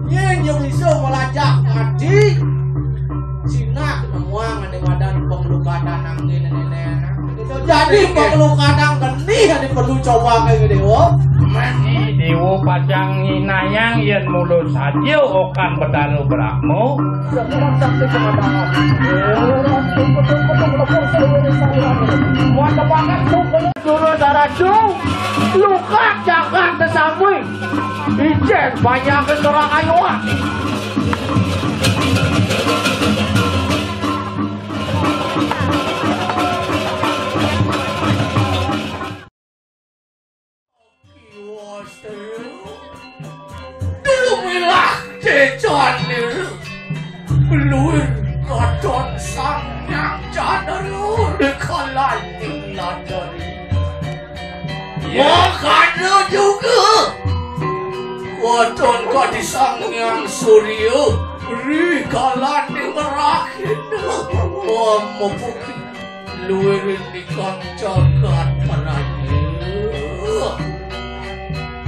Yen yang iso melajak mati Cina kenemuan ada badan pengeluka danang ini nenek. Jadi pengeluka danang geni ada perlu coba kayak gede wo. Mani dewo pajang inayang yen mulu saja okan bedalu berakmu. Sekarang sakti kemadang. Muat banget turun darah luka jangan kesambui. Ijen banyak keserang ayuan. Dumilah cecan niru Beluir kadon sanyang jadaru Dekalan ladari Makanya juga Kadon kadisang yang surya Rikalan ngerakin Memuki luirin di kancakan pananya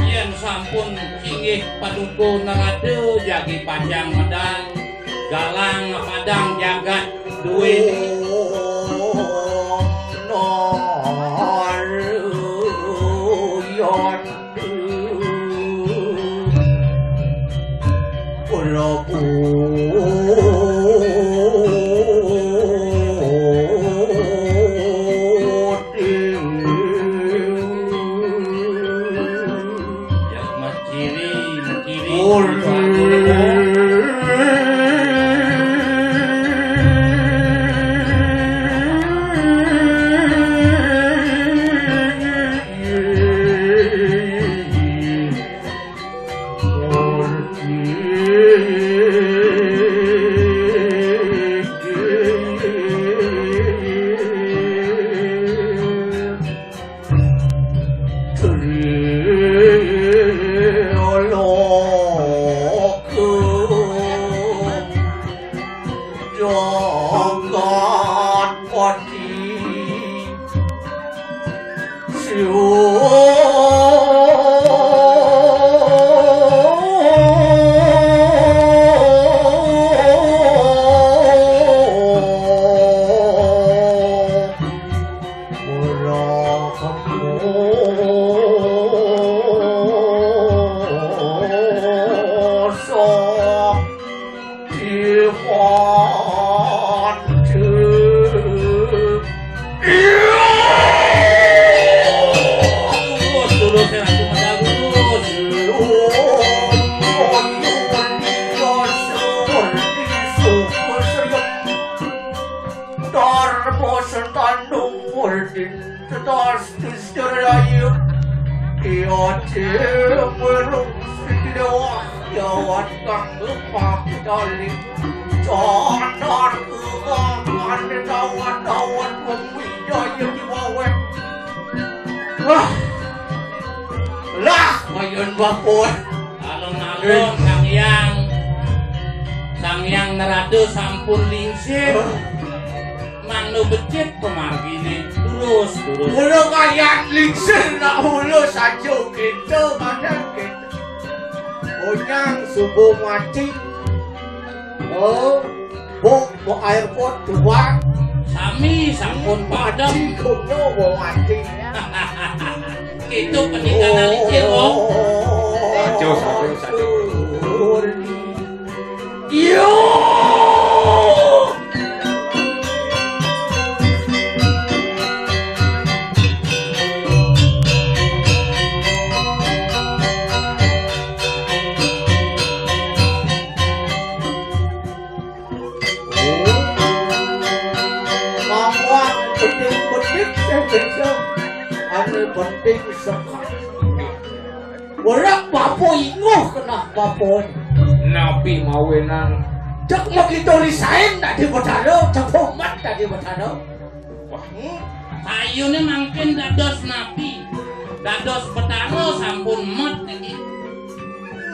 Yen sampun inggih paduka narada jagi panjang medang galang padang jagat duwe alon-alon sangyang narada sampun lingsir manu becit pemargine terus hulu kayak lingsir nak hulu saja gitu kadang gitu onyang subuh mati mau air pot dua sami sampun padam kuno mau mati itu peninggalan lincir kok Satu. Yo penting sekali. Orang papo ingoh kena papo. Nabi mawenan. Cak mau kita risain tak di bedaro, cak homat tak di bedaro. Sayune mungkin dados nabi, dados bedaro sampun mat iki.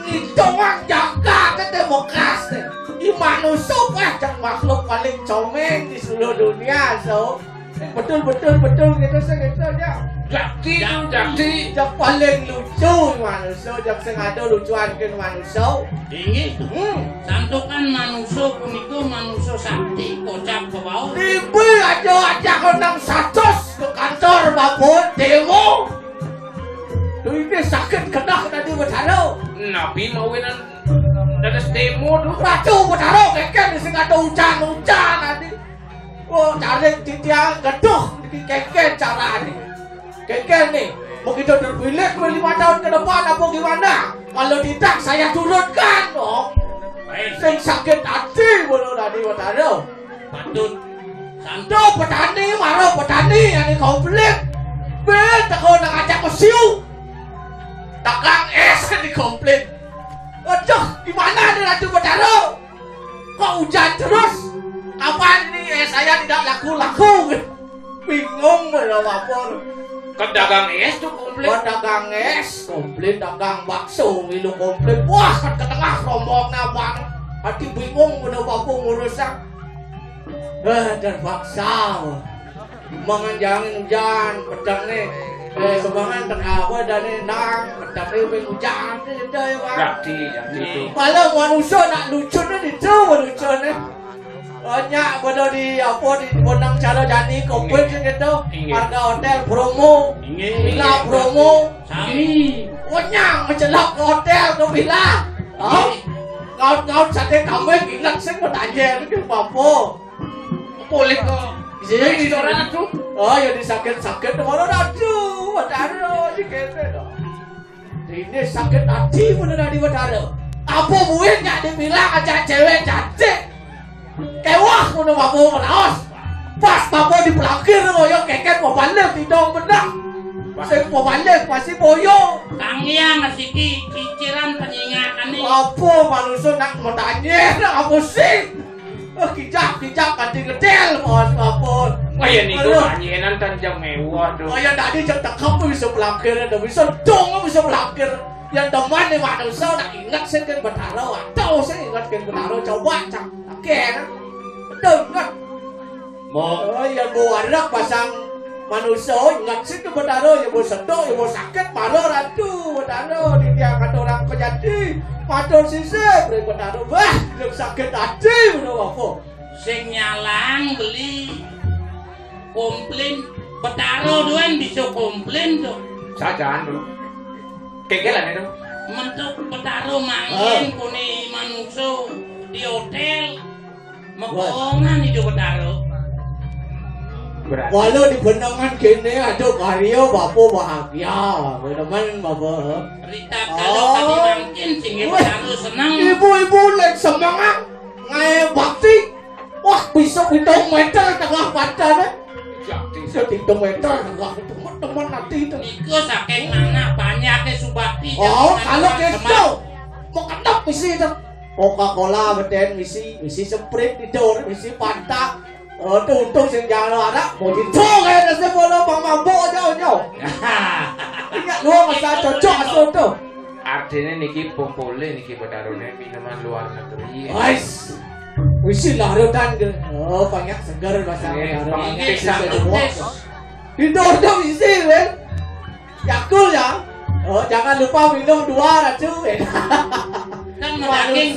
Itu wong jaga ke demokrasi. Di manusia cak makhluk paling comeng di seluruh dunia so. betul gitu ya. Jadi. Yang paling lucu manusia, yang sengaja lucuan ke manusia. Inggih. Santukan manusia punika manusia sakti kocap ke bawah. Ibu aja konang 100 ke kantor babon demo. Tuh ini sakit kena tadi Betaro. Nabi mawinan dadas demo tuh. Ratu Betaro keken sing ada hujan nanti. Oh, cari titiang geduh keken cara nih. Keken nih, begitu terpilih 5 tahun ke depan apa gimana? Kalau tidak saya turunkan dong. Sing sakit hati belum tadi Betaro. Patut. Santo petani marah petani yang komplit. Bet aku nak ajak ke siu. Dagang es di komplit. Aduh, gimana nih Ratu Betaro? Kok hujan terus? Kapan ini saya tidak laku-laku? Bingung bener lapor. Kedagang es tuh komplit. Dagang es komplit, dagang bakso minum komplit. Wah, kan ke tengah rombongnya banget. Hati bingung bener bapu ngurusak. Terpaksa. Menganjangin hujan, pedang nih. Kebangan terapa dan nang, pedang nih hujan nih ya Bang. Jadi. Kalau manusia nak lucu nih itu lucu nih. Banyak pada di apa di Bonang Cara Jani komplit gitu. Harga hotel promo, villa promo. Sami. Banyak mencelak ke hotel ke villa. Kau sate kambing ingat sih bertanya itu apa? Boleh kok. Sini Restoran tuh. Oh ya disakit-sakit mana aduh Betaro dikete dong. Ini sakit hati bener di Betaro. Apa buin gak dibilang aja cewek cantik. Kewah mana bapak melaos. Pas bapak dipelakir ngoyo keket mau balik tidong bener. Saya mau balik masih boyo. Tangnya masih ciciran penyingakan nih. Apa manusia nak mau tanya apa sih? Kijak ganti ngedel mohon apun. Oh ya nih tuh tanyenan tanjang mewah tuh. Oh ya tadi cek tekap bisa belakir, ada bisa dong bisa belakir. Yang teman nih manusia nak ingat sih kan Betaro, atau saya ingat kan Betaro coba cak, oke kan? Betul kan? Oh ya mau anak pasang manusia ingat sih kan Betaro, ya mau sedok, ya mau sakit, marah ratu Betaro diangkat orang kejadi. Padahal sisip dari Betaro, bah, yang sakit hati bener apa? Sing nyalang beli komplain Betaro doan bisa komplain tuh. Sajaan tuh. Kegelan itu. Mentuk Betaro mangin kuni manusia di hotel. Mekongan di Betaro. Walau di benangan kini ada karya bapak bahagia, teman bapak. Rita kalau tadi mungkin singgi Betaro senang. Ibu-ibu lagi semangat, ngai bakti. Wah bisa hitung meter tengah badan. Bisa hitung meter tengah teman nanti itu. Iko saking mana banyaknya subakti. Oh kalau gitu, mau ketap misi itu. Coca-Cola beten misi Sprite tidur, misi Fanta. Untung sing jangan anak mau ditong kayak nasi bola bang mabok jauh. Ingat lu masa cocok asal tu. Artinya niki pompole niki Betaro minuman luar negeri. Ais, wisi larutan ke. Oh banyak segar bahasa Betaro. Ini satu Tidur tu wisi ben. Yakul ya. Oh jangan lupa minum 2 racun. Kan mendaging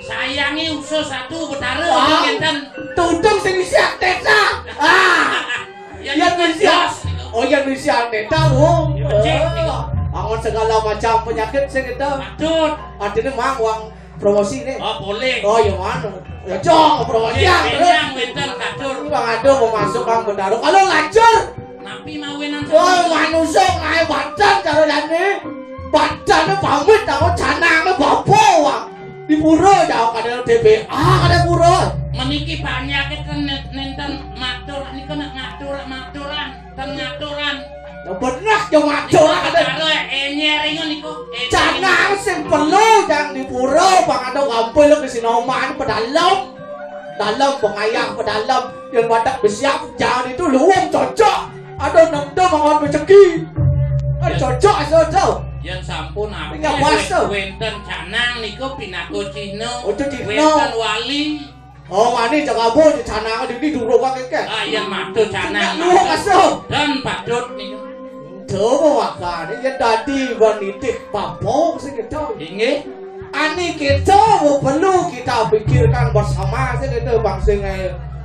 sayangi usus 1 Betaro ngenten. Tudung sing isi Teta. Yang isi. Oh yang isi Teta oh. Angon segala macam penyakit sing itu. Patut. Artinya mang uang promosi nih. Oh boleh. Oh ya mana? Ya jong promosi. Yang ngenten katur. Bang Ado mau masuk Bang Betaro. Kalau lancar. Napi mawinan. Oh manusia ngai badan cara jane. Badannya pamit aku canangnya bapak. Di pura jauh kadang TBA kadang pura. Meniki banyak itu nenten matur ini kena ngaturan dan ngaturan. Ya benar yang matur kadang. Betaro nyeringan niku. Canang sing perlu yang di pura Bang Ado ngampil ke sinoman pedalam. Dalam pengayang pedalam yang badak bersiap jangan itu luang cocok. Ada nangda mangon rezeki. Cocok asal tau. Yang sampun apa? Enggak puasa. Wenten canang niku pinaku Cino. Oh, itu Cino. Wenten wali. Oh, mani jaga bo canang di durung kakek. Ah yen matur canang. Lu kaso. Dan padut niku. Coba wakan yen dadi wanitik papong sing kita. Inggih. Ani kita perlu kita pikirkan bersama sing kita bang sing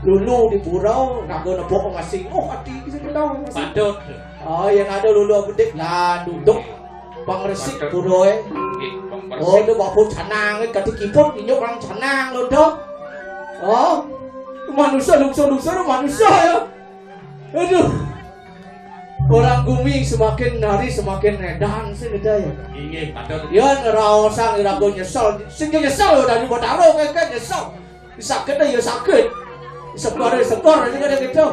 lulu di purau ngago nebok ngasing. Oh, hati kita. Padut. Oh, yang ada lulu bedik lah duduk bang resik purau. Nggih, Oh, itu bapak canang kati kiput inyok orang canang lo dong. Oh, manusia manusia ya. Aduh, orang bumi semakin hari semakin edan sih kita ya. Inggih, padut. Ya ngerawasan ngerago nyesel, sing nyesel dari bodaro kan nyesel. Sakit ya sakit, sekor aja kan gitu.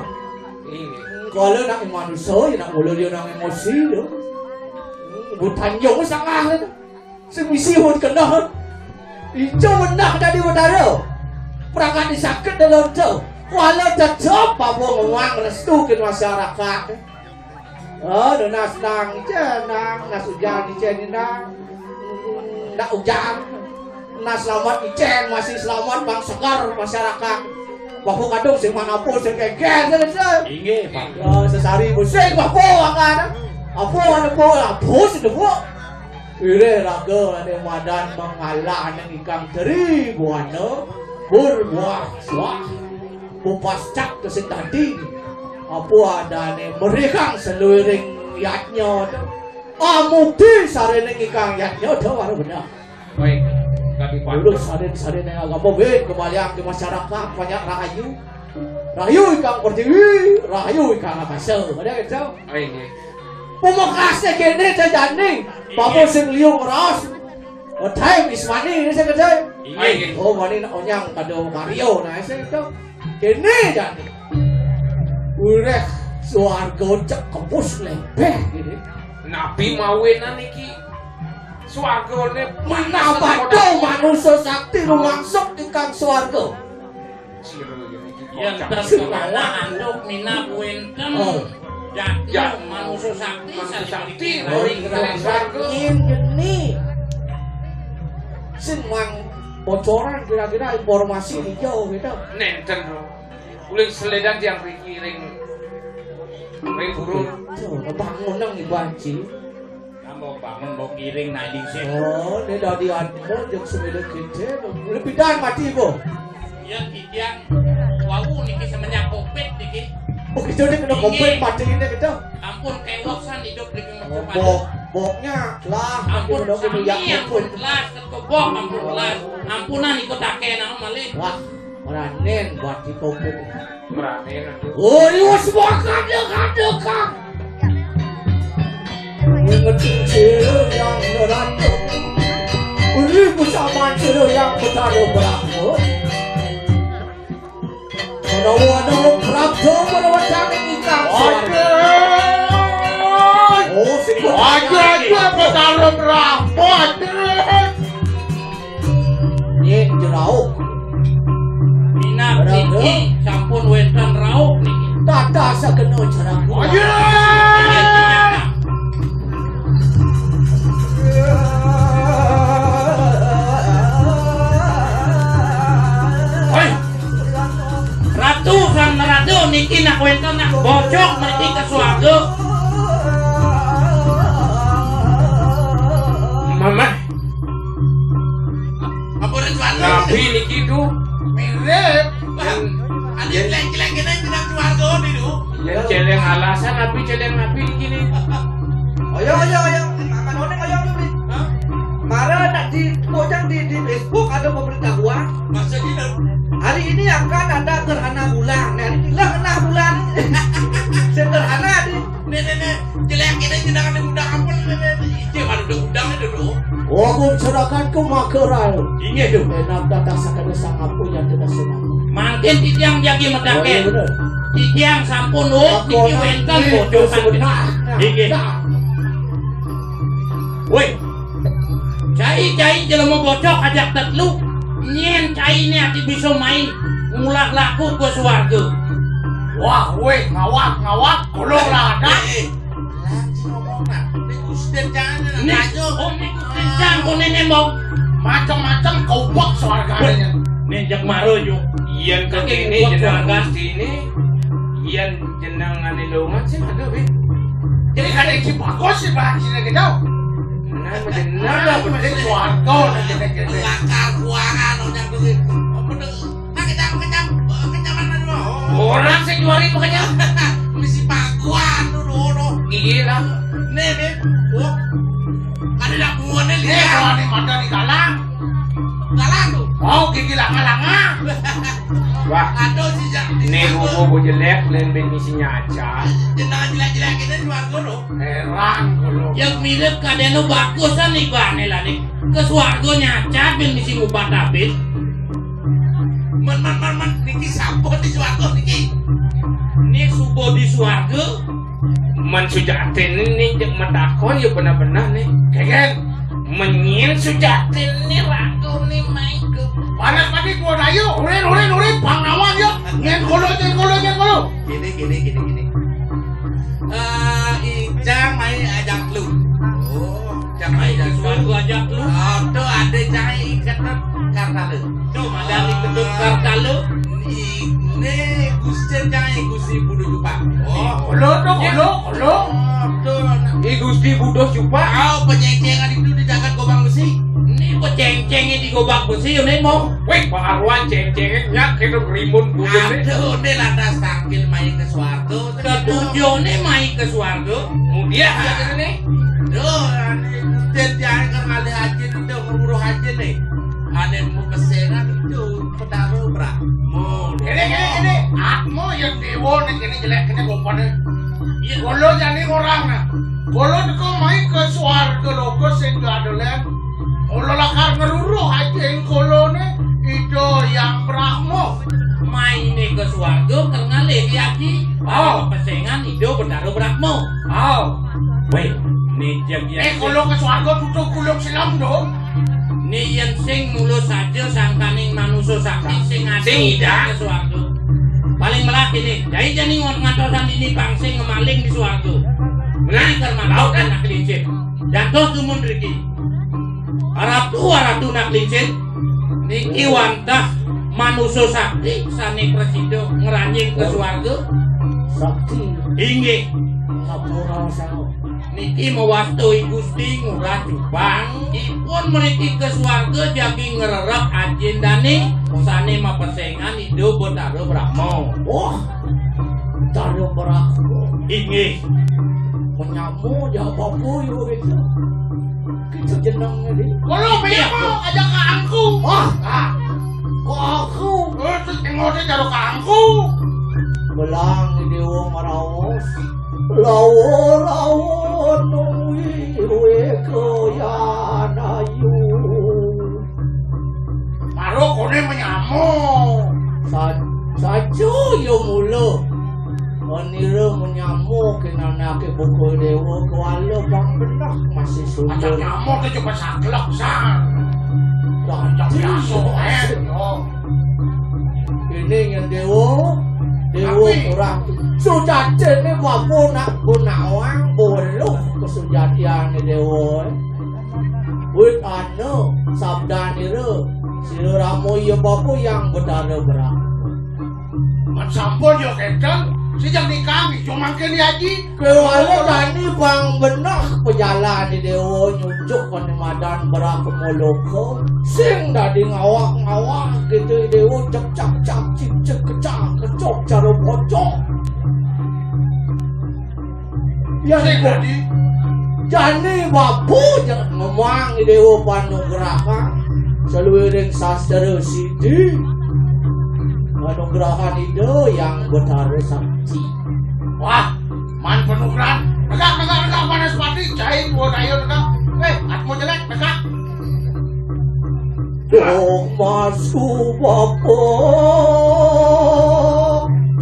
Nggih. Kalau nak manusia, ya nak mulu dia nak emosi tu. Bukan jauh sangat. Semisi pun kena. Ijo menang dari bodaro. Perangkat disakit dalam tu. Walau tetap apa ngomong restu ke masyarakat. Oh, nas nang jenang, nas hujan icen nang, nak hujan, nas selamat icen masih selamat bang sekar masyarakat. Bapak kadung sing manapun sing keger saja. Inggih, Pak. Ya sesari musik bapak kan. Apa sih tu? Ire raga ada madan mengalah nang ikang teri buana berbuah suah bupascak tu sing tadi. Apa ada ni mereka seluring yatnya tu. Mungkin sarene ikang yatnya tu baru benar. Baik. Kami Dulu padut. saren yang agama ben kembalian ke masyarakat banyak rahayu. Rahayu ikang pertiwi, rahayu ikang abasa. Ada gitu. Nggih. Pemakasnya kene terjadi. Bapak sing liung ras. Time is money ni saya kata. Nggih. Oh, money nak onyang kado Mario nah saya itu. Kene jadi. Urek suarga cek kebus lebeh gini. Nabi mawenan iki swargane Mana pada manusia sakti rumangsuk di kang suarga. Sira iki. Yen terkena anduk minap wenten. Ya, manusia sakti sakti Ini sing mang bocoran kira-kira informasi hijau gitu. Nenten bro. Uling seledan yang ring burung. Tuh, bangun nang ibanci. Kamu bangun mau kiring nadi sih. Oh, ini dari admo yang semeda kita. Lebih dan mati bu. Ya kikian wau niki semenyak kopet niki. Oh, kita ni kena komplain mati ini kita. Ampun kewoksan hidup di Boknya lah. Ampun Kita sami yak ampun las ketobok ampun las. Ampunan ikut take na malih. Wah, ranen buat di komplain. Meranen aduh. Oh, ini semua kade kang. Ngecil yang ngerantau. Uri bersama cero yang bertaruh berakhir. Menawa kerapto merawat kami ikang. Oh, sih. Aja bertaruh berapot. Yen jerauk. Minap niki sampun wenten rauk niki. Tata sakeno cara. Ratu sang ratu niki nak wenten nak bocok mriki ke swarga. Mama, Ampun swarga. Nabi niki tu Mirip. Ada jelek-jelek kene nang swarga niku. yang celeng alasan celeng Nabi niki ni. Ayo, makan oneng ayo beli. Kemarin nak dipojang di Facebook ada pemberitahuan. Maksudnya Hari ini akan ada gerhana bulan. Nah, hari ini gerhana bulan. Sederhana di. Nenek jelek kene jenengan udah ampun nenek. Ieu mah udang itu. Oh, aku cerahkan ke makarai. Ingat tu. Enak datang sakada sang apunya tidak senang. Mangkin titiang jagi medake. Bener. Titiang sampun niki wenten bocokan. Iki. Woi. Cai jelema bocok ajak tetluk. Nyen cai ini ati bisa main mulak laku ke swarga. Wah, weh ngawak kulo rada. Oh, niku kencang ko nenek mau Macam-macam kau bok swarganya. nenjak maro yo. Iyan ke kini jenang Gusti ini. Iyan jenang nganilungan sih ada Bin. Jadi kan si bagus sih Pak sini gitu. Nah jenang lah penting suarga nanti kene. Lakar kuangan yang begitu. Nah kencang mana Orang sih juari makanya. misi paguan dulu. Gila. Nih. Oh. Ada dak buane Eh lihat. kalau di mata di galang. Galang tuh. Oh gigi langang-langang. Wah. Aduh sih jak. Nih gua jelek lain ben misinya aja. Jenang jelek-jelek ini cuma dulu. Heran kalau. Yang mirip kadeno bagusan nih bane lah nih. Ke swarga nyacat ben misi ngubat David. Man niki sampun di swarga niki. Nih subo di swarga. Man sujatin ini cek matakon ya benar-benar nih. Kegen. Menyin sujatin nih ragu nih main ke. Panas pati gua dayo. Urin pangawang ya. Nyen kolo. Gini. Ijang main ajak lu. Oh, Ijang main ajak lu. Ajak lu. Oh, tuh ada cai ikatan karena lu. Tuh ada ikatan karena lu. Ini Gusti cai Gusti Budo Jupa. Oh, Kolo. tuh. Gusti Budo Jupa. Oh, penyengcengan itu di jagat gobang besi. Ini penyengcengnya di gobang besi, ini mau. Wih, pengaruhan ceng-cengnya nyak kena rimun budo nih. Aduh, ini lantas tampil main ke swarga. Ketujuhnya main ke swarga. Mudia nih. Duh, ini jangan kali haji itu berburu haji nih. Ada mau kesengan itu pedaru berak. Mau. Ini. Akmo yang dewo nih kini jelek kini gompannya. Kolo jadi orang nah. Kolo deko main ke suarga logo sehingga ada kolo lakar ngeruruh aja yang kolo nih itu yang berahmo. Main nih ke swarga karena lagi haji. Oh. Kesengan itu pedaru berakmu. Oh. Weh, nih jadi. Kolo ke suarga tutup kuluk silam dong. Nih yang sing mulus saja sangkaning manusia sakti sing Sing ida. ke swarga. Paling melaki nih. Jadi ngantosan ini bangsa ngemaling di swarga. Menang kerma kan nak lincin. Dan toh tumun riki. Aratu nak lincin. Niki wantah manusia sakti sane presido ngeranjing ke swarga. Sakti Inggih. ngapura sao. Niki mewastui Gusti ngurah Jubang. Ipun meniti ke swarga jagi ngererek ajendane sane mapesengan hidup betaro Brahmo. Wah, taruh berakmu. Inggih. Menyamu ya bapu yo gitu. Kita jenang ini. Kolo pengen mau ajak ke angku. Wah, kok aku Terus tengoknya jatuh ke angku. belang di dewa maraos. Lawo nungwi ke yanayu. Baru kone menyamu. Sajo yo mula. Menira menyamu kenana ke buku dewa kuala bang benak masih Ajak sundul. nyamuk itu cuma saklek san. Ajak biasa Ini yang dewa Tapi- kurang sujati ini wapu nak orang boluh kesujatian ni dewa. Wit anu sabda nira sira ramu ya bapu yang betara berak. Man sampun yo kenteng. Sejak nikah cuma kini haji. Kewala tani bang benak pejalan di dewa nyucuk panimadan berak moloko. Sing dadi ngawak gitu dewa cak cicek kecok cara pocok. Yang Sing kok tadi. jani bapu jangan ngomong di dewa panugraha seluruh sastra sidi. Anugerah itu yang betara sakti. Wah, man penugaran. Negak panas pati. Jahit gua dayo negak. Atmu jelek negak. Dong masuk bapa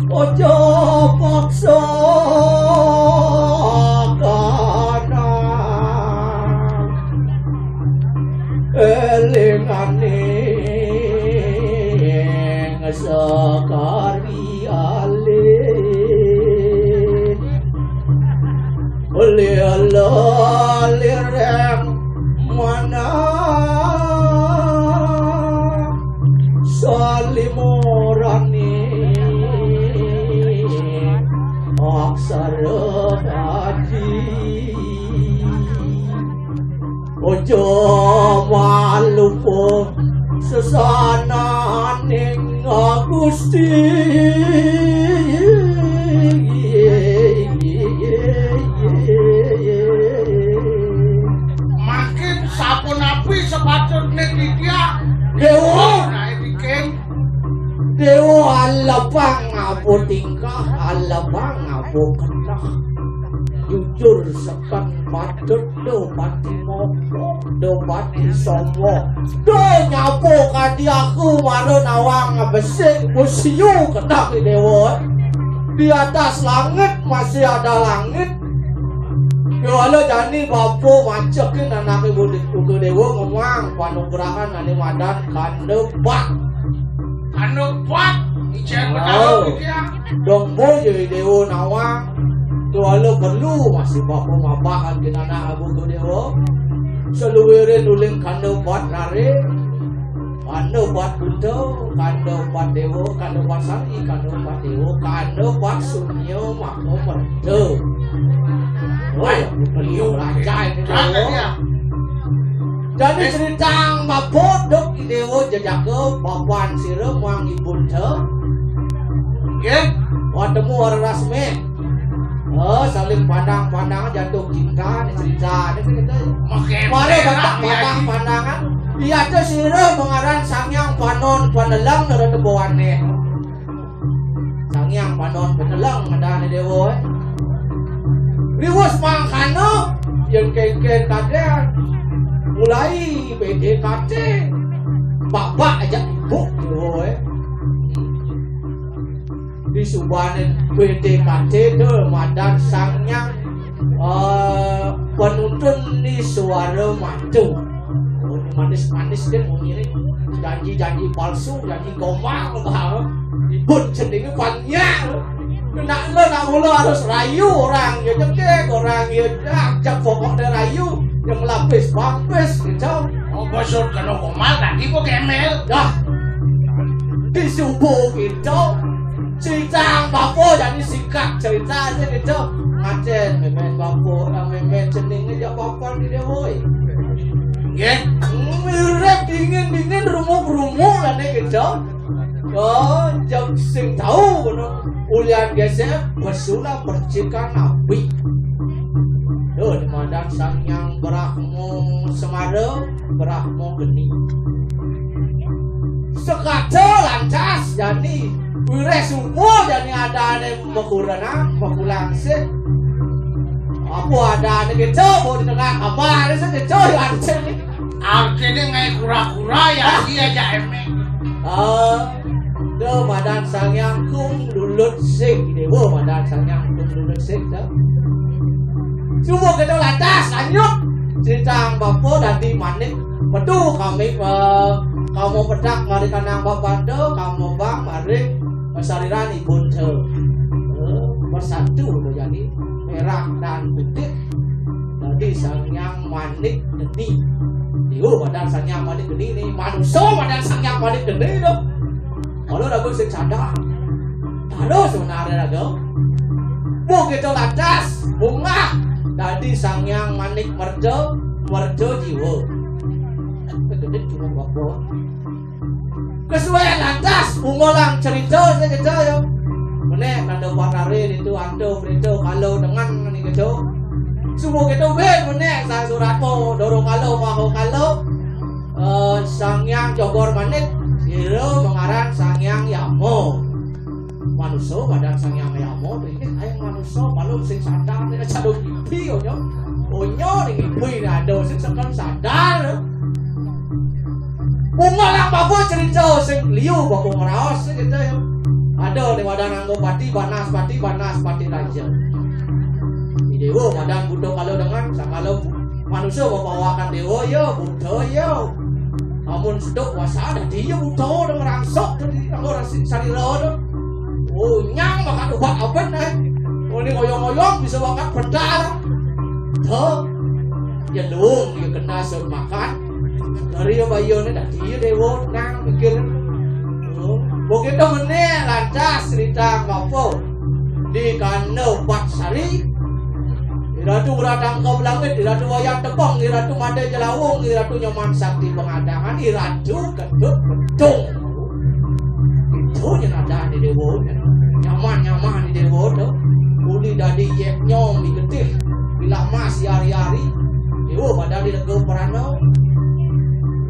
ojo paksa kanan elingane sekari alin lireng mana salimuran Ojo malupo sesananing Gusti. Makin sapun api sepatutnya dia Dewa, nah bikin Dewa alabang apo tingkah, alabang apo ketah. Jujur sekan patut do pati moko, do pati sombong, do nyapo kadi aku maru nawang besik musiu ketah di Dewa. Di atas langit masih ada langit. Yo alo jani bapo macekin anak ibu ke Dewa ngomong panugrahan ane madan kandepak. Buat ijen betul dia Dong boy Dewa nawang. Tualo perlu masih bapo mabahan ke anak abu ke Dewa. Seluwere nuling kandepak lare. Kandepak buto, kandepak Dewa, kandepak sari, kandepak Dewa, kandepak sunyo mako merdo. Wah, perlu raja ini Dewa. Jadi cerita mabodok di Dewa jejak ke papan sirem wang ibun te. ya Watemu orang rasmi. Saling pandang-pandangan jatuh cinta ni cerita ni kita. Mari batak pandang-pandangan. Dia tu sirem mengaran sangyang panon panelang dari tebuan ni. Sangyang panon panelang ada ni Dewa. Riwus mangkano yang kek-kek kader. Mulai PDKT bapak aja ibu Dewa. Di subanen PDKT tu madan sangyang penuntun di suara madu. Manis-manis kan ini janji-janji palsu, janji gombal bahwa ibut sendiri banyak. Nak lo nak mula harus rayu orang, ya cekek orang, ya jak pokok dia rayu, yang melapis gitu. oh bosor kalau komal tadi kok kemel Dah disubuh gitu. Cerita bapo jadi singkat cerita aja gitu. Ngacen memen bapo, memen ceningnya dia bapo di dia boy. ya Mirip dingin rumuk lah nih gitu. Oh, jam sing tahu kono. Ulian gesek bersulah percikan api. Duh, di madan sangyang berahmu semara, berahmu geni. Sekata lantas jadi wire semua jadi ada ane makulang sih. Apa ada ane gitu, mau di tengah kabar sih gitu ya sini. artinya ngai kura-kura ya dia aja emek Duh, madan sangyang kung lulut sik Dewa madan sangyang kung lulut sik dah. Semua kita lantas lanjut cerita bapo dadi manik. Betul kami kamu pedak mari kanang bapando, kamu bang mari sariran ibun te. Bersatu udah jadi merah dan putih. Jadi sangyang manik geni. Dewa madan sangyang manik geni ni manusia madan sangyang manik geni dong. Kalau dah bersih sadar, kalau sebenarnya dah, mau kita lantas bunga. Tadi sangyang manik merjo jiwa. Kedua cuma bapak. Kesuai lantas bungolang cerita saja yo. Menek nado parare itu ando berito kalau dengan ni gitu. Semua kita menek sang suratmu dorong kalau mau kalau sangyang jogor manik. Hero mengaran sangyang yamo. Manusia badan sangyang yamo ini ayang manusia malu sing sadar ni sadar pipi onyo. Onyo ni pipi ni ada sing sekan sadar. Bunga lang bapo cerita sing liu bapo ngeraos gitu yo. Ada di badan anggo pati banas pati raja. Di Dewa badan budo kalau dengan kalau manusia membawakan Dewa yo budo yo. Namun sedok wasa ada dia butuh dengan rangsok dari orang saliro tu. Oh nyang makan ubat apa nih? Oh ini ngoyong bisa makan pedal. Tuh, ya dong dia kena suruh makan. Dari bayi ni dah dia Dewa nang mikir. Begitu meneh lantas cerita kapo di kandau Pak Sari. Iratu radang kau langit, iratu wayang tepang, iratu made jelawung, iratu nyaman sakti pengadangan, iratu gendut bedung. Itu nyenada di dewo, nyaman di dewo tuh. Uli dadi yek nyom di getih, bila mas hari-hari, dewo pada di nego perano.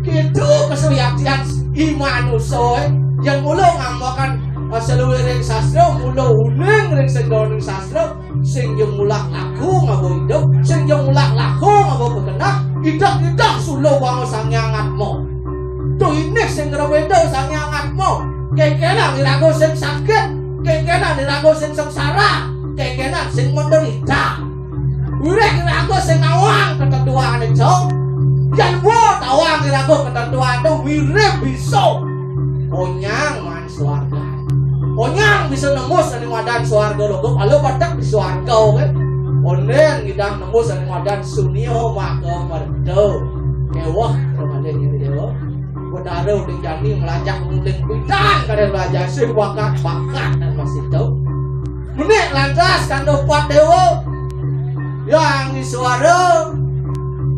Gitu kesuyaktian imanusoy yang mulu ngamakan seluruh ring sastra, mulu uling ring segala ring sastra, sing yang mulak laku ngabo hidup, sing yang mulak laku ngabo bekenak, idak suluh bango sang nyangatmu. Tuh ini sing ngerewedo sang nyangatmu, kekenan dirago sing sakit, kekenan dirago sing sengsara, kekenan sing menderita. Urek dirago sing awang ketentuan itu. Yang buat awang dirago ketentuan itu mirip biso. Onyang man swarga. Onyang bisa nembus dari wadan swarga lo. Kalau badak di swarga kan. Oneng kita nembus dari wadan sunio maka merdo. Kewah kemarin ini dia. Bedaro di jani melajak nguling bidang kada belajar sih bakat dan masih tahu. Menek lantas kan dapat dewa. Yang di suara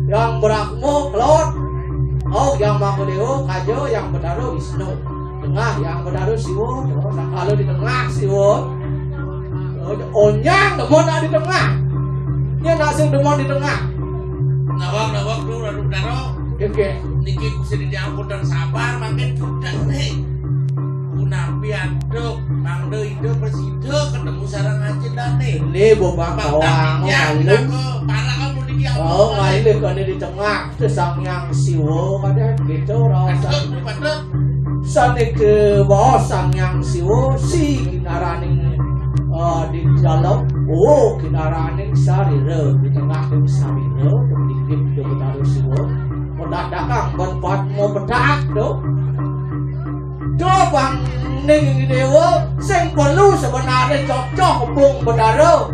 yang berakmu kelot, yang maku dewa kajo yang bedaro Wisnu, tengah yang bedaro Siwo, kalau di tengah Siwo, onyang demon di tengah, dia langsung demon di tengah. Nawak dulu lalu bedaro, niki kusi diampun dan sabar makin budak nih. Kunapi aduk, mangdo hidup bersido ketemu sarang aja dah nih. Ini bobang kawang, ngalung. Parah kamu niki apa? Oh, ngalih kan di tengah, sang yang Siwo pada gitu rasa. Sane ke bawah sang yang Siwo si kinaraning di dalam. Oh, kinaraning sarira di tengah yang sarira, dikit di bedaro Siwo. Pedadakang berbuat mau bedak tuh. Dobang ning dewa sing perlu sebenarnya cocok hubung bedaro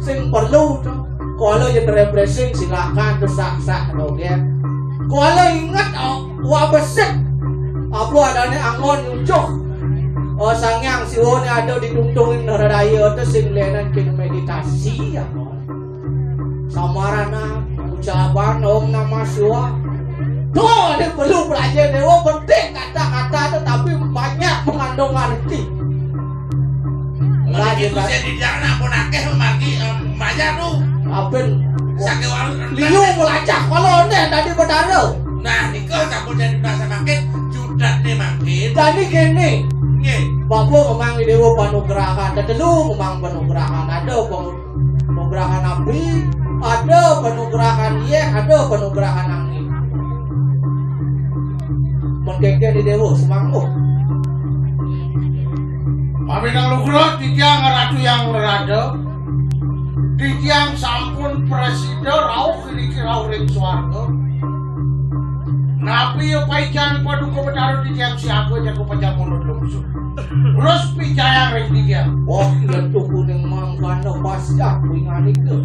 sing perlu tuh. Kalau yang represing silakan tuh sak-sak dong ya. Kalau ingat wabesek apa adanya angon nyucuk. Sangyang siwone ada ditungtungin radaya tuh sing lenan king meditasi ya. Samarana ucapan Om Namah Shivaya. Tuh, ini perlu belajar dewa penting kata-kata tetapi banyak mengandung arti. Lagi bisa di jalan pun akeh mati baca tuh. Apel sakit warung. Liu melacak kalau nih tadi bedaro. Nah, niko campur jadi bahasa makin judat nih makin. Jadi gini. Nggih. Bapak memang dewa panugrahan, tetelu memang panugrahan ada panugrahan abri, ada panugrahan ye, ada panugrahan angin. Mengkeke di dewa semangku. Mabinang lugro titiang ratu yang rada, titiang sampun presiden rauh kiri rauh ring swarga. Napi paikan paduka bedaro titiang siapa jago pajamun lumsuh. Terus picaya ring titiang. Wah, itu kuning mangkana pasca kuingani ke.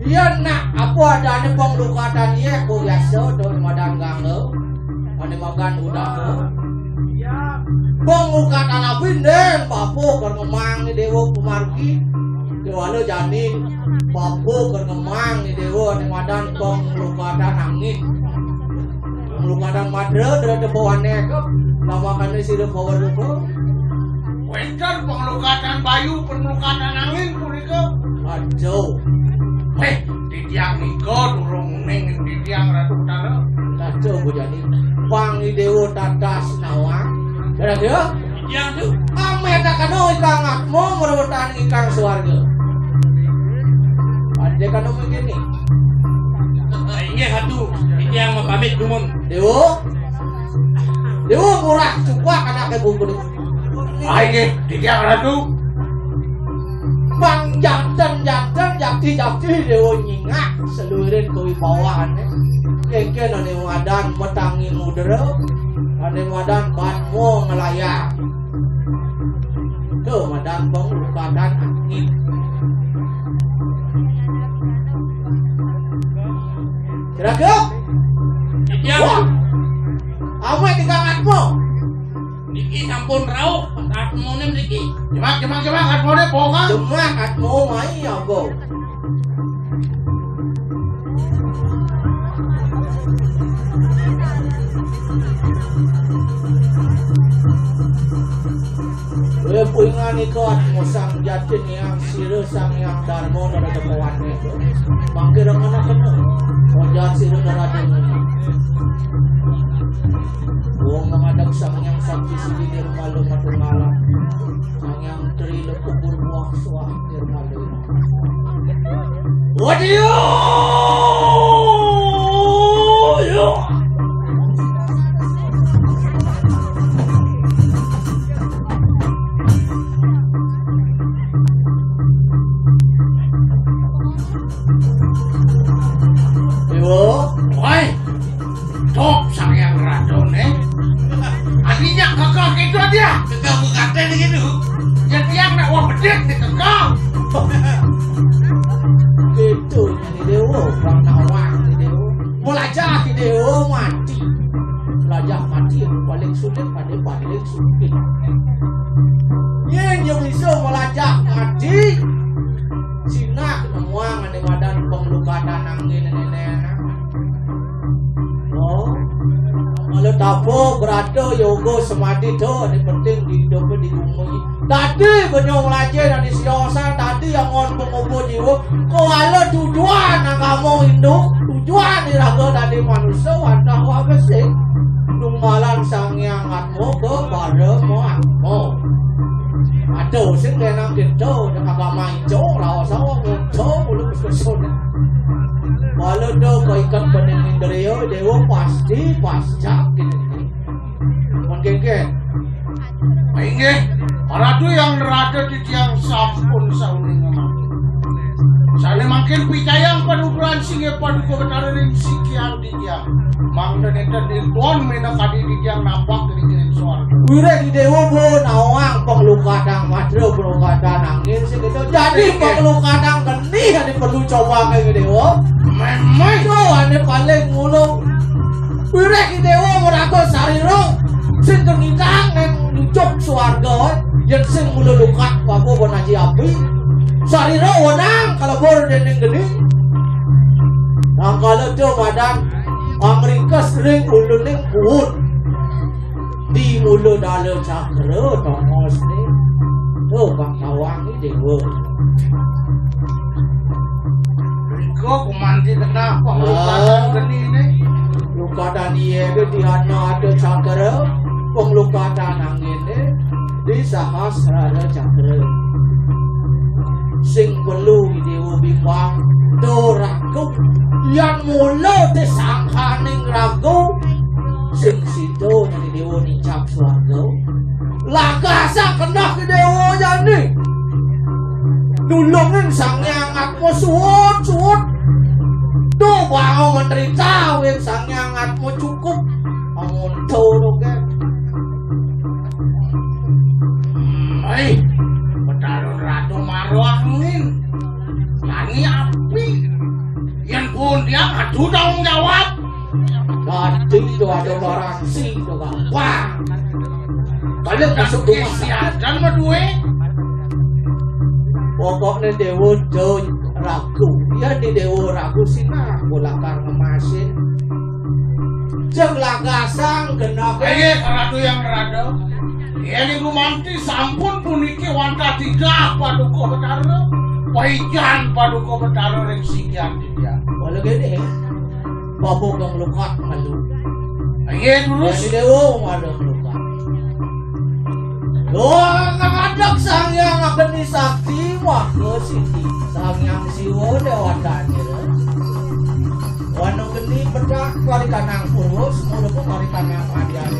Iya nak, apa ada nih penglukatan ye ku biasa do madang ganggu. Ane makan udah ke. Penglukatan apa nen papo kergemang ni dewa pemargi. Dewa lo jani papo kergemang ni dewa ane madan penglukatan angin. Penglukatan madra dari bawane ke. Namakan ni sila power lupa. Wender penglukatan bayu penglukatan angin punika. Aduh. Titiang niko durung ning titiang ratu utara. Kacau bujani. Pangi dewa tata senawang. Kira-kira? Yang tuh. Ame takano ikang akmo merebutan ikang swarga. Ade kano begini. Ini satu. Yang mempamit dumun. Dewa. Dewa murah cukup anak ke buku. Ayo titiang ratu. Bang jantan jakti dewa nyingak seluruh kewibawaan. Keke ane wadan metangi mudera, ane wadan batmo ngelayar. Tuh wadan penglukatan angin. Kira-kira? Wah, apa yang dikangatmu? Niki sampun rauh, atmu nem niki. Jemak atmone bohong. Jemak atmu mai ya go. Puingan ikut musang jatin yang siru sang yang darmo dari temuan itu. Bangkir dengan apa tu? Orang siru dari Wong menghadap sang yang sakti sini di rumah lu matu malam. Sang yang teri lepupur buah suah di rumah lu. Wadio! Yo! Woi, top sang yang radon Adinya kakak gitu dia. Kekal berkata gitu. Jadi yang nak wah bedek di kakak. Gitu ni dewa, bang nawang ni dewa. Melajah ni dewa mati. Melajah mati yang paling sulit pada paling sulit. Yang bisa melajah mati. Cina ketemuan ada badan pengluka tanang ni nenek. Oh, kalau tapo berada yoga semadi tu ada penting di hidup di umur. Tadi benyong lajai dan di siosan tadi yang on pengubur jiwa. Kalau tujuan yang kamu induk, tujuan diraga dari manusia wantah apa sih? Tunggalan sang yang atmo ke baremo atmo. Aduh, sing denang gitu, dengan agama hijau, lawas awak ngocok, mulut kesusun. Walau do kau ikat bening Indrio, dewa pasti pasca gini. Mungkin. Inge, para tu yang nerada di tiang sampun sauning mati. Sana makin picayang padukuran singe paduku betarin sikian di tiang. Mang dan tuan mena kadi di tiang nampak dari kirim suara. Wira di dewa pun awang penglukadang madro penglukadang angin sih gitu. Jadi penglukadang geni ada perlu coba kayak dewa. Memang Itu ada paling mulu. Wira di dewa merago sariro. Sing kengitang yang lucuk suarga. Yang sing mulu lukat wabu bonaji api. Sariro wenang kalau bor deneng geni. Nah kalau tu badan Amerika sering uluning kuut. Di mulu dalam cakra tongos ni. Tu bang tawang ni dewa. kau kumanti kenapa luka geni ni? Luka dan dia ke di hana ada cakra. Pengluka dan angin ni. Di sahasrara cakra. Sing perlu dewa bimbang. Do ragu. Yang mula disangkaning ragu. Sing situ dari dewa nicap suarga. Lagasa kena ke dewa jani. Nulungin sang yang atmo suut. Tuh bang menderita yang sang yang atmo cukup. Amun tuh kan. Hei, petarun ratu maru angin. Yani api. Yang pun dia adu tanggung jawab. Tadi itu ada garansi itu kan. Wah. Kalau masuk rumah siadan berdua. pokoknya dewa jauh ragu. Ya di dewa ragu sih nah. Bolakar ngemasin. Jeng lagasang kena. Hei, ratu yang rada. Ini gumanti sampun puniki wanta tiga paduko betara. Waijan paduko betara yang sikian dia. Walau gini. Babu kang lukat malu. Hei, terus. Jadi dewa ada lukat. Doang ngadak sang yang akan disakti wah ke sini. Sang yang siwo dewa tanya. Wano geni bedak kali kanang purwo semua pun kali kanang adian.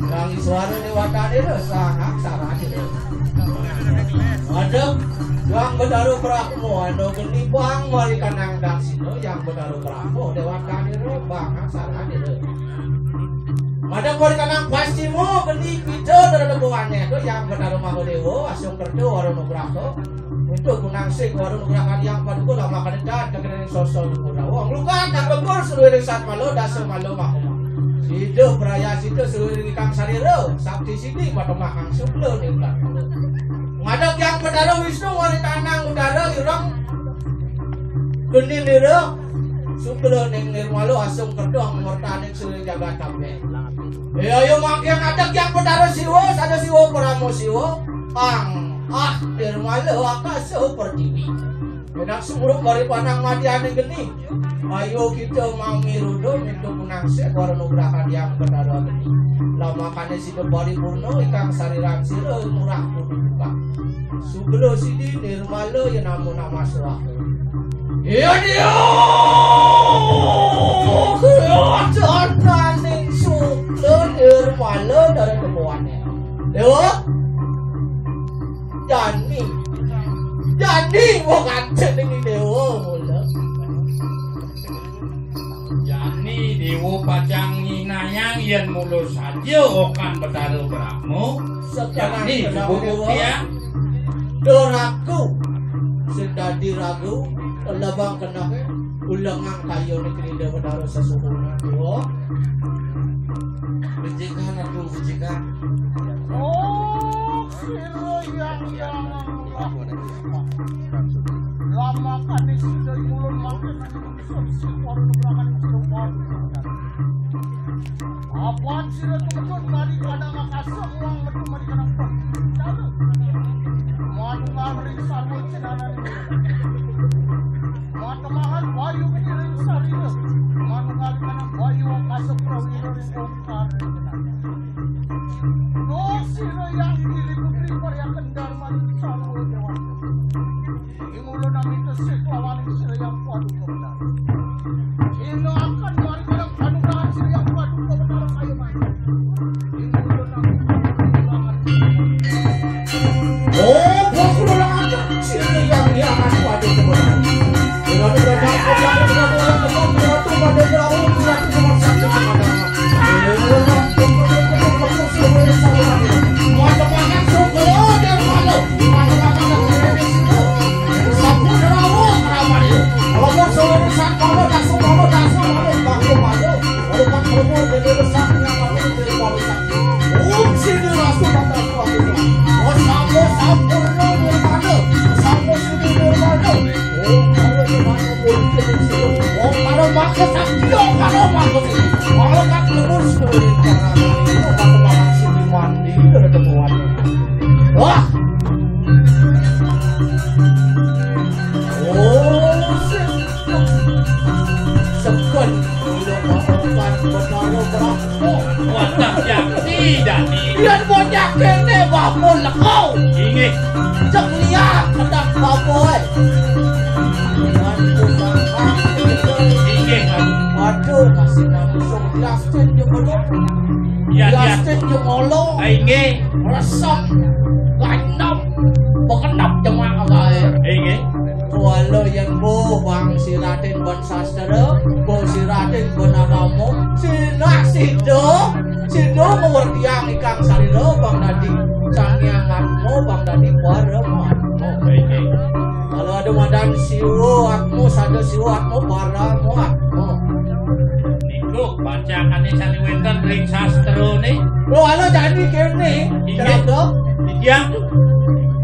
Yang suara dewa tadi sangat sarah dia. Ada yang bedaru berakmu, ada geni bang kali kanang dang sino yang bedaru berakmu dewa tadi bang sarah dia. Ada kali kanang pasti mo geni pita dari buannya itu yang bedaru mahu dewa asung kerja warung nugrako. Untuk kunangsik warung nugrakan yang paduko lama kanedat kekening sosok dukura. Wong luka tak begur seluruh saat malu dasar malu mahuma. Sido beraya sido seluruh kang sariro sakti sini pada makang sebelum ni ular. Ngadok yang bedaru Wisnu wali tanang udara irang. Geni nira sugelo ning nirmalu asung kedong mertaning suri jagat kabeh. Ayo mangke ngadak yang bedaro siwa sada siwa paramo siwa ang nirmalu akaso pertiwi. Benak semuruk bari panang madiane geni. Ayo kita mamirudo mintu punangse warna nugrakan yang bedaro geni. Lamakane si bari purno ikang sarirang sira murah buka. Sugelo sidi nirmalu ya namun nama suah. Iya dia. Jangan ning sugelo nirmalu dari temuannya. Dewa. Jadi bukan ning dewa mula. Jani dewa pacang nginayang yen mulus saja okan bedaro Brahmo. Jani cukup ya. Doraku sedadi ragu labang kenake ulangang kayo ni kinida bedaro sasuhuna dewa. Bejikan aku bejikan. Oh, siro yang lama kan sudah mulun makin si warung belakang serumah. Apaan siro tuh mari kadang makasih uang betul mari kadang pun. Manu ngari sarwo cenana ni. Manu mahal bayu kini sari ni. Manu ngari kadang bayu kasih prawiro ni ongkar. No siro yang diliputi yang kendar mari sarwo jawan. Imulo namin ito si kawaling sila yang padu ko benar. Ino akan mari kadang panugahan sila yang padu ko benar kayo man. Imulo namin Oh, bos lang aja. Sini yang akan padu ko benar. Dengan berbagai Biar bocah kene babon lekau. Inggih. Cek liat kedak baboy. Inggih. Waduh, masih langsung Justin jeung olo. Iya, Justin jeung olo. Inggih. Resep. Ganap. Bekenap jemaah kae. Inggih. Kualo yang bo bang si Raden bon sastra, bo si Raden bon agama, si Nasido, Sido mengertiang ikang sarino bang dadi sangyanganmu bang dadi paramatmu. Kalau ada madan siwo atmu sada siwo atmu paramu atmu. Niku bacakane saliwenten ring sastra ni. Lo alo jadi kene. Kira Didiang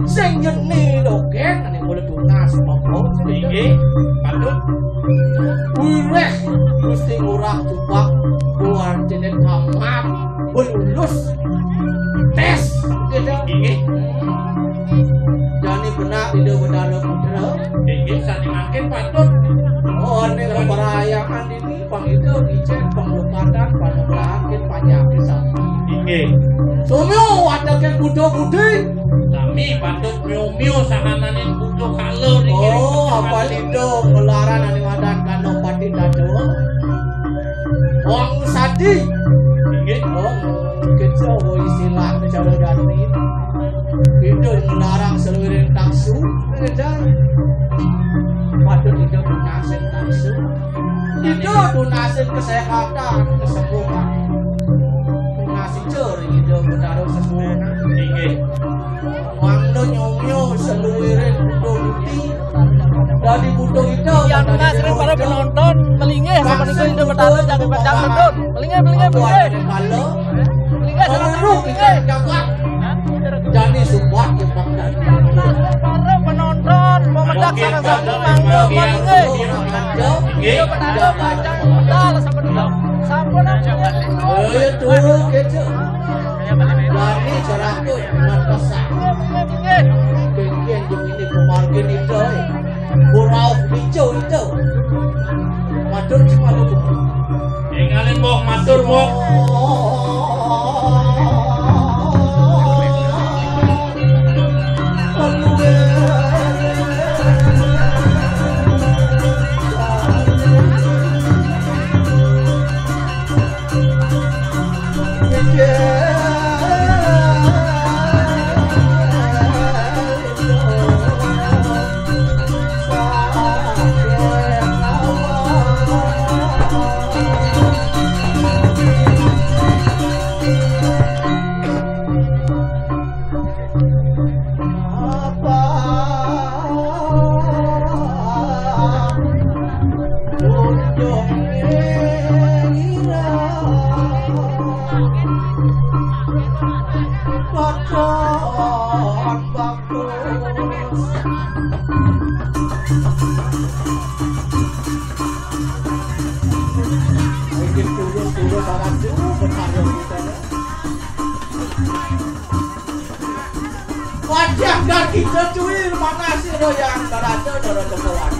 sing jeni doken ane boleh tunas monggo. inggih patut Wireh Gusti Ngurah Tupak buar jenis amat lulus tes gitu. inggih Jani benak ide bedara putra. inggih sani mangkin patut Oh ini perayaan ini pang itu dicek penglukatan paneglakin panjaki sami. inggih Sumio ada ke kudo-kudi. sami patut mio sahanane kudu kalor iki. Oh apa lido ngelaran ane wadan kano pati dado. Wong sadi. inggih Oh kecil istilah cara ganti. Itu melarang seluruh taksu. Kejar. Patut itu dunasin taksu. Itu dunasin kesehatan, kesembuhan. Dunasi ceri itu menaruh sempurna. inggih Wangdo nyomyo seluruh butuh bukti. Dari butuh itu. Yang nasrin para penonton melingeh sama niku itu bertalu jangan padang medun. Melingeh Kalau melingeh seluruh kita jagat. Jadi support yang bangga. para penonton mau budak sana sambung mangga malinge. Itu benar panjang modal sama dulu. Sampun Itu kecil. Lari caraku dengan pesan. Kemudian yang ini pemargin itu, burau hijau itu. Matur cuma itu. Ingalin bok, matur bok. Wajah dan kita cuy mana sih lo yang darahnya darah kemuan.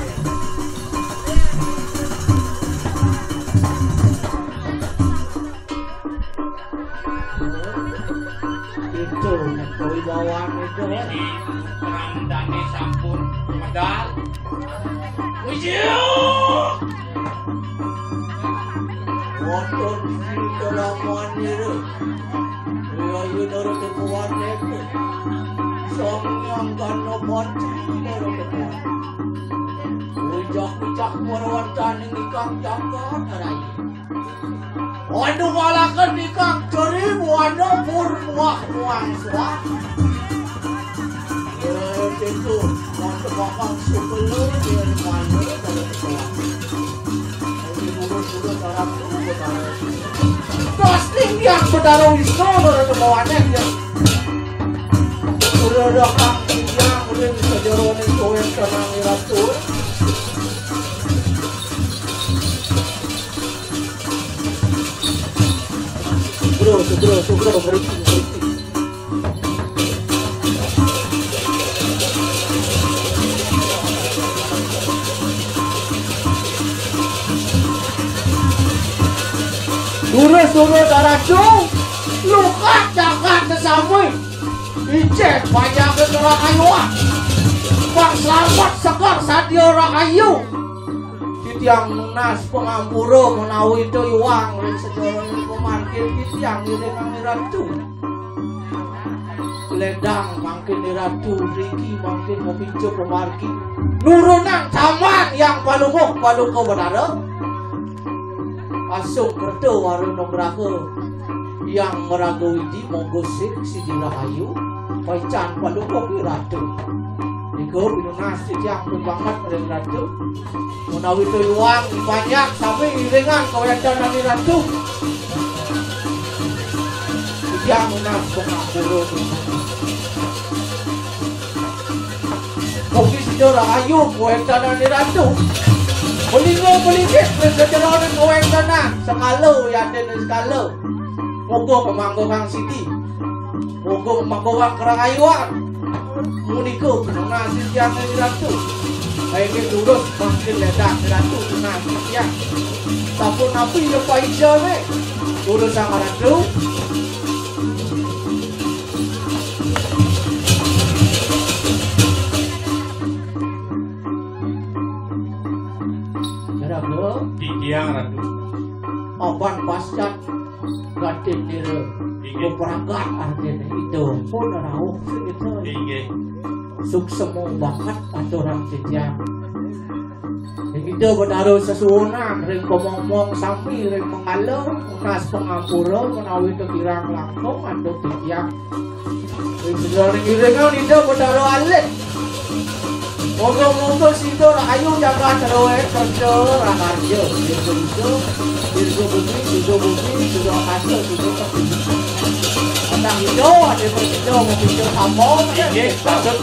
Itu koi bawaan itu. Ini perang dani sampun medal. Ujiu. Motor di dalam wanita. Ayo darah kemuan itu. Yang kano ponci dari depan, ujak merawatan nikang jagat arai. Waduh malakan nikang ceri waduh pur muang suah. Itu waduh bakang sebelum dia mana dari depan. Ini buru tarap tu berdarah. Pasti yang berdarah itu dari depan dia. Udah kakinya udah bisa joronin koin tenang ratu. Bro berhenti. Dulu daratu luka jagat kesambui. Icet banyak orang ayu. Bang selamat sekar sadio orang ayu. Titiang nas pengampuro menawi itu uang sejarah pemarkir titiang ini kami ratu. Ledang makin ratu Riki makin memincu pemarkir. Nurunan taman yang balungok balung kau benar. Asuk kerja warung nomraga yang meragu ini menggosip si Rahayu. Paican pada kopi ratu. Iko binunas yang berbangat oleh ratu. Menawi tu uang banyak sampai iringan kau yang jangan ratu. Yang menas pengampuro. Kopi si Rahayu kau yang jangan ratu. Pelingit bersejalan kau yang jangan. Sekalo yang ada sekalo. Moga pemanggo Kang Siti. Moga pemanggo Kerang Ayuan. Muniko nasi siang dari ratu. Baiknya lurus makin ledak ratu nasi siang. Tapi napi lepas hijau ni. Lurus sama ratu. Ratu. Tiang ratu. Aban pascat. Gatin diri. Perangkat artinya itu pun rauh itu. Suksemu banget aturan setiap. Itu berdaruh sesuona, ring pemomong sampai ring mengalau, unas pengampura menawi kekirang langsung atau setiap. Ring iringan itu berdaruh alit. Moga-moga situ ayu jaga terus kerja rakarja. Dirgo bumi, sudah hasil, sudah terpilih. Tentang hijau, ada hijau, mau hijau tambang, Iya, patut.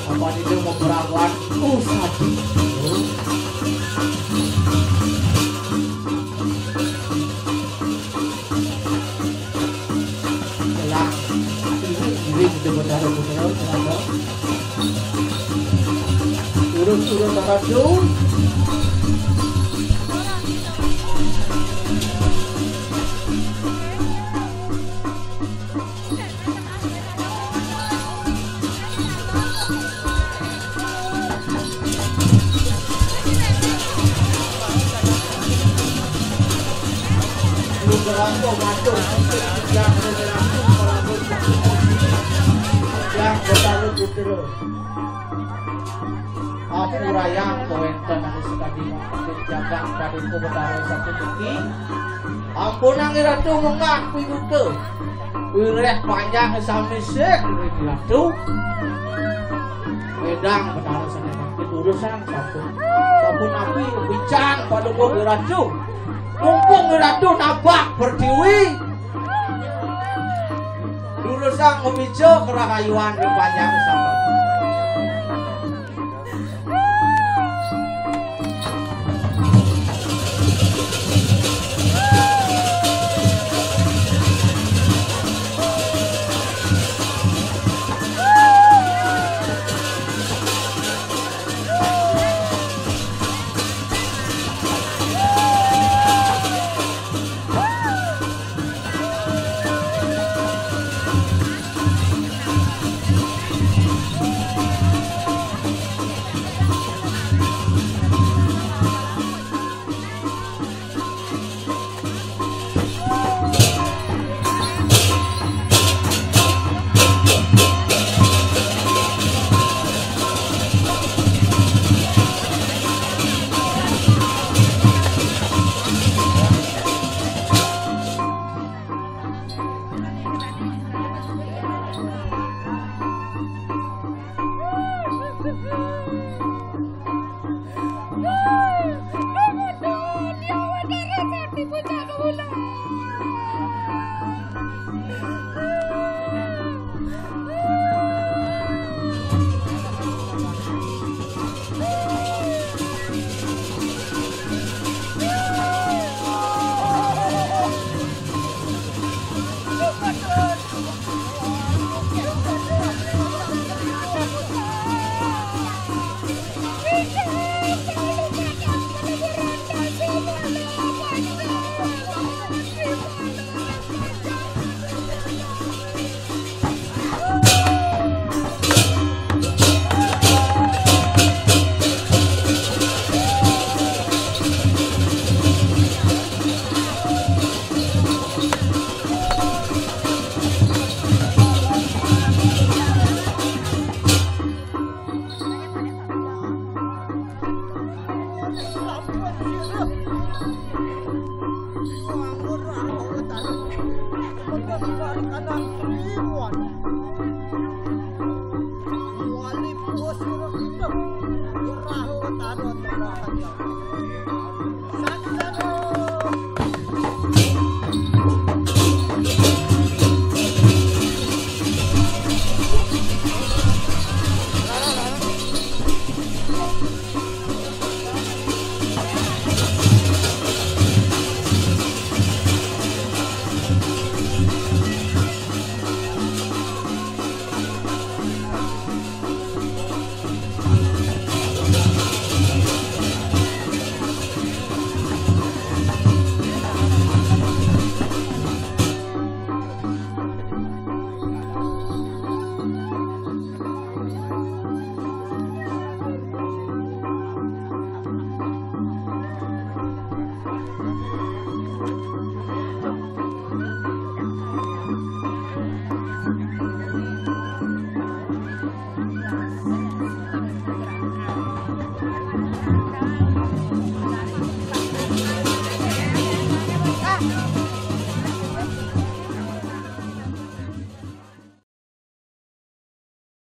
Apa Padi dia mau berawan sadi. Jelas ini kita berdarah-darah terhadap turun terhadap Berlaku macam yang berlaku yang berlalu putera. Aku rayang koenten anu sekali jaga pada ku berdarah satu beki. Ampun ang ratu mengak pinuke. Wireh panjang sami sek ratu. Wedang berdarah sana urusan satu. Sabun api bican pada ku ratu. Mumpung ratu nabak berdiwi dulu sang ngebijo kerahayuan berpanjang sama